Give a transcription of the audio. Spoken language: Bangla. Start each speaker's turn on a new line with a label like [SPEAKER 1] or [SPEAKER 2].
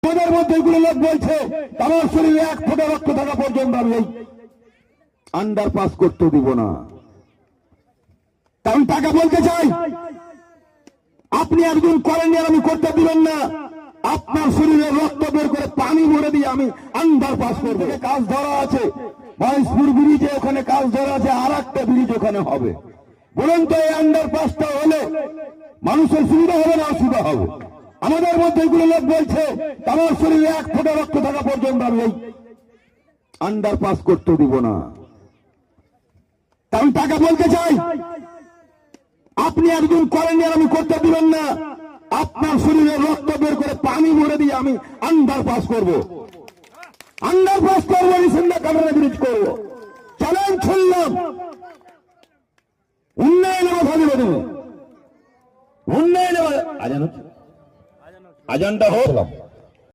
[SPEAKER 1] আমাদের মধ্যে এগুলো লোক বলছে আমার শরীরে 1 ফোঁটা রক্ত থাকা পর্যন্ত আমি এই আন্ডারপাস করতে দিব না। কারণ টাকা বলতে চাই, আপনি একদিন করেননি আর আমি করতে দিবেন না। আপনার শরীরে রক্ত বের করে পানি ভরে দিয়ে আমি আন্ডারপাস করবো। কাজ ধরা আছে মহেশপুর ব্রিজে, ওখানে কাজ ধরা আছে, আর একটা ব্রিজ ওখানে হবে। বলুন তো এই আন্ডারপাসটা হলে মানুষের সুবিধা হবে না অসুবিধা হবে? আমাদের মধ্যে এগুলো লোক বলছে আমার শরীরে 1 ফোঁটা রক্ত থাকা পর্যন্ত আমি এই আন্ডারপাস করতে দিব না। কারণ টাকা বলতে চাই, আপনি একদিন করেননি আর আমি করতে দিবেন না। আপনার শরীরে রক্ত বের করে পানি ভরে দিয়ে আমি আন্ডারপাস করবো, আন্ডারপাস করবো, রিসেন্ডা কাটারে ব্রিজ করবো। চ্যালেঞ্জ শুনলাম, উন্নয়ন উন্নয়ন আজানটা হোক।